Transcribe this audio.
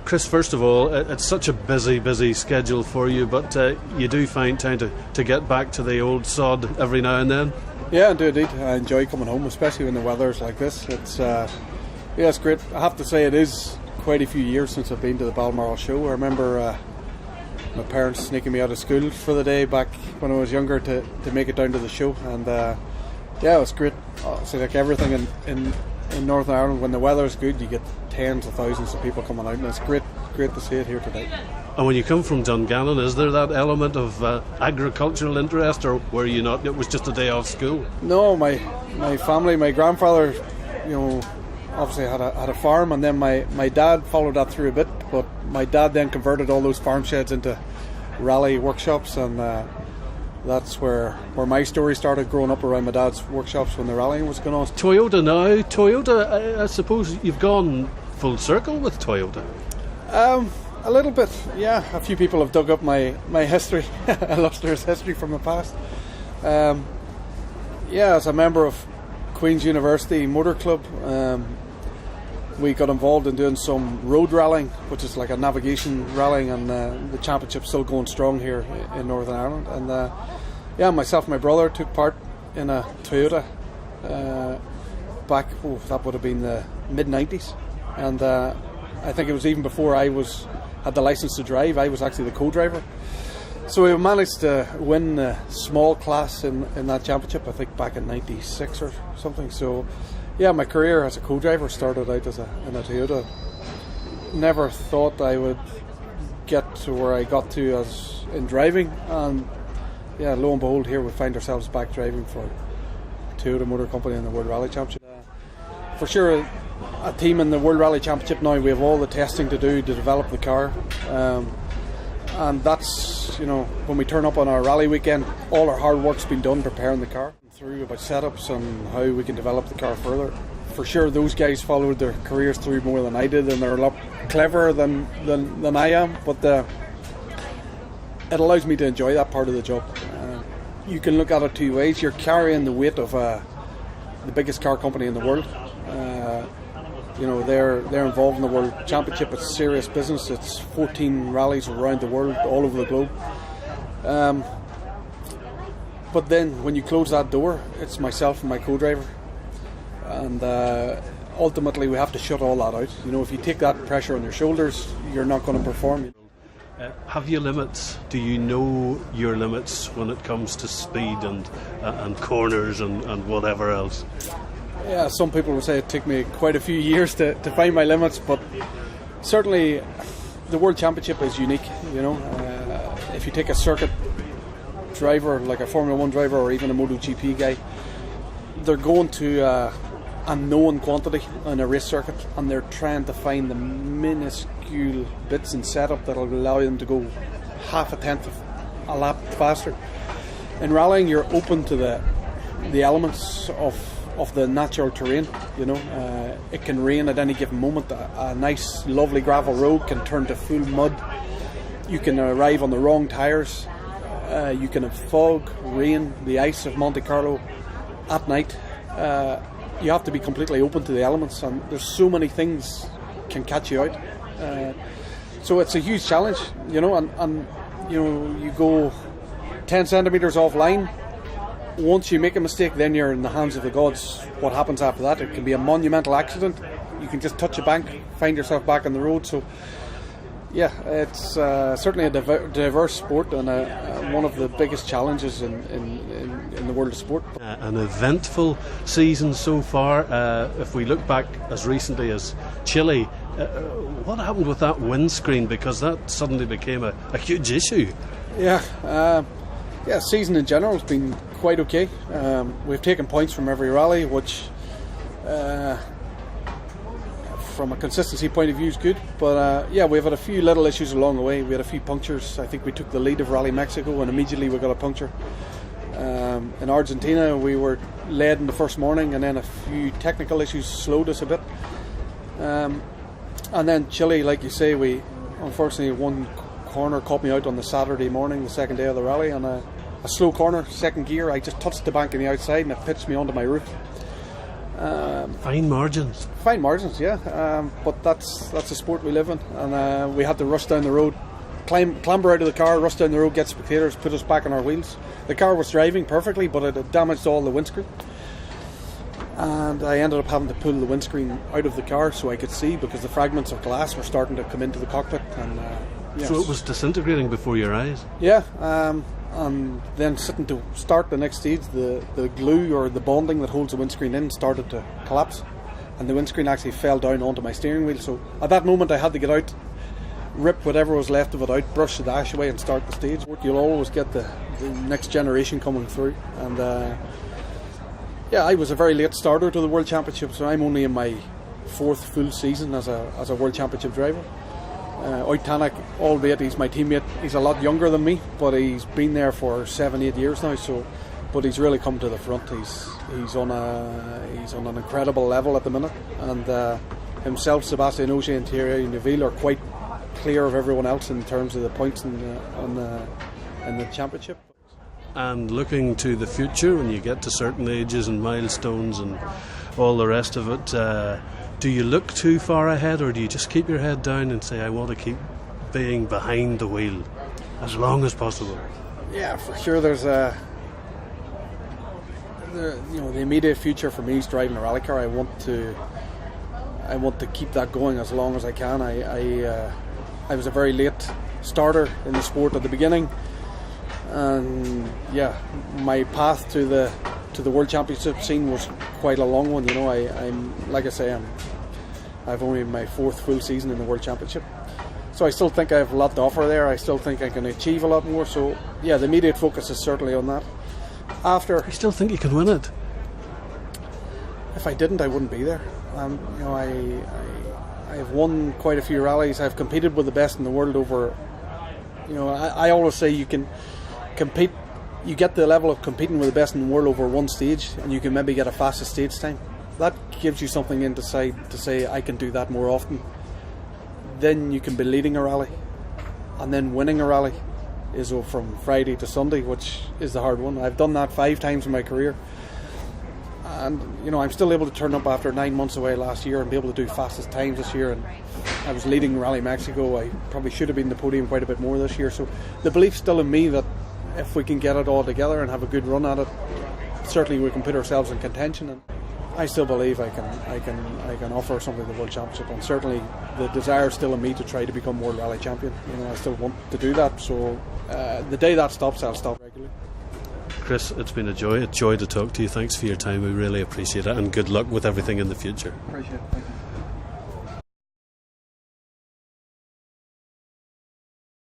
Kris, first of all, it's such a busy schedule for you, but you do find time to get back to the old sod every now and then? Yeah, I do indeed. I enjoy coming home, especially when the weather's like this. It's great. I have to say it is quite a few years since I've been to the Balmoral show. I remember my parents sneaking me out of school for the day back when I was younger to make it down to the show, and it was great. So like everything in Northern Ireland, when the weather is good, you get tens of thousands of people coming out, and it's great to see it here today. And when you come from Dungannon, is there that element of agricultural interest, or were you not? It was just a day off school. No, my family, my grandfather, obviously had a farm, and then my dad followed that through a bit. But my dad then converted all those farm sheds into rally workshops, and that's where my story started, growing up around my dad's workshops when the rallying was going on. Toyota now. Toyota, I suppose you've gone full circle with Toyota. A little bit, yeah. A few people have dug up my history, illustrious history from the past. As a member of Queen's University Motor Club, we got involved in doing some road rallying, which is like a navigation rallying, and the championship's still going strong here in Northern Ireland. And myself and my brother took part in a Toyota back, that would have been the mid-90s, and I think it was even before I had the license to drive. I was actually the co-driver. So we managed to win a small class in that championship, I think back in 96 or something. So yeah, my career as a co-driver started out in a Toyota. Never thought I would get to where I got to as in driving, and yeah, lo and behold, here we find ourselves back driving for Toyota Motor Company in the World Rally Championship. For sure, a team in the World Rally Championship now, we have all the testing to do to develop the car, and that's, when we turn up on our rally weekend, all our hard work's been done preparing the car through about setups and how we can develop the car further. For sure, those guys followed their careers through more than I did, and they're a lot cleverer than I am, but it allows me to enjoy that part of the job. You can look at it two ways. You're carrying the weight of the biggest car company in the world. They're involved in the World Championship. It's serious business. It's 14 rallies around the world, all over the globe. But then when you close that door, it's myself and my co-driver, and ultimately we have to shut all that out. If you take that pressure on your shoulders, you're not going to perform. Have you limits? Do you know your limits when it comes to speed and corners and whatever else? Yeah, some people would say it took me quite a few years to find my limits, but certainly the World Championship is unique. If you take a circuit driver, like a Formula 1 driver or even a MotoGP guy, they're going to a known quantity on a race circuit, and they're trying to find the minuscule bits in setup that'll allow them to go half a tenth of a lap faster. In rallying, you're open to the elements of the natural terrain. It can rain at any given moment. A nice lovely gravel road can turn to full mud. You can arrive on the wrong tyres. You can have fog, rain, the ice of Monte Carlo at night. You have to be completely open to the elements, and there's so many things can catch you out. So it's a huge challenge, and you go 10 centimetres offline. Once you make a mistake, then you're in the hands of the gods. What happens after that? It can be a monumental accident. You can just touch a bank, find yourself back on the road. So yeah, it's certainly a diverse sport, and one of the biggest challenges in the world of sport. An eventful season so far. If we look back as recently as Chile, what happened with that windscreen? Because that suddenly became a huge issue. Yeah, season in general has been quite okay. We've taken points from every rally, which from a consistency point of view is good, but we've had a few little issues along the way. We had a few punctures. I think we took the lead of Rally Mexico and immediately we got a puncture. In Argentina we were led in the first morning, and then a few technical issues slowed us a bit, and then Chile, like you say, we unfortunately one corner caught me out on the Saturday morning, the second day of the rally, and a slow corner, second gear, I just touched the bank on the outside and it pitched me onto my roof. Fine margins. Fine margins, yeah. But that's the sport we live in, and we had to rush down the road, clamber out of the car, rush down the road, get spectators, put us back on our wheels. The car was driving perfectly, but it had damaged all the windscreen, and I ended up having to pull the windscreen out of the car so I could see, because the fragments of glass were starting to come into the cockpit. And yes. So it was disintegrating before your eyes? Yeah, and then sitting to start the next stage, the glue or the bonding that holds the windscreen in started to collapse, and the windscreen actually fell down onto my steering wheel. So at that moment I had to get out, rip whatever was left of it out, brush the dash away and start the stage. You'll always get the next generation coming through, and yeah, I was a very late starter to the World Championship, so I'm only in my 4th full season as a World Championship driver. Oitanak, albeit he's my teammate, he's a lot younger than me, but he's been there for 7-8 years now. So, but he's really come to the front. He's on an incredible level at the minute, and himself, Sebastian Ogier and Thierry Neuville are quite clear of everyone else in terms of the points in the championship. And looking to the future, when you get to certain ages and milestones and all the rest of it, do you look too far ahead, or do you just keep your head down and say, I want to keep being behind the wheel as long as possible? Yeah, for sure. There's the immediate future for me is driving a rally car. I want to keep that going as long as I can. I was a very late starter in the sport at the beginning, and yeah, my path to the World Championship scene was quite a long one. You know, I'm like I say, I've only my 4th full season in the World Championship, so I still think I have a lot to offer there. I still think I can achieve a lot more. So yeah, the immediate focus is certainly on that. After, you still think you can win it? If I didn't, I wouldn't be there. You know, I have won quite a few rallies. I've competed with the best in the world over. You know, I always say you can compete. You get the level of competing with the best in the world over one stage, and you can maybe get a fastest stage time. That gives you something inside to say, I can do that more often. Then you can be leading a rally, and then winning a rally is from Friday to Sunday, which is the hard one. I've done that 5 times in my career, and you know, I'm still able to turn up after 9 months away last year and be able to do fastest times this year. And I was leading Rally Mexico. I probably should have been in the podium quite a bit more this year. So the belief's still in me that if we can get it all together and have a good run at it, certainly we can put ourselves in contention. And I still believe I can offer something to the World Championship, and certainly the desire is still in me to try to become World Rally Champion. You know, I still want to do that. So the day that stops, I'll stop regularly. Kris, it's been a joy to talk to you. Thanks for your time. We really appreciate it, and good luck with everything in the future. Appreciate it. Thank you.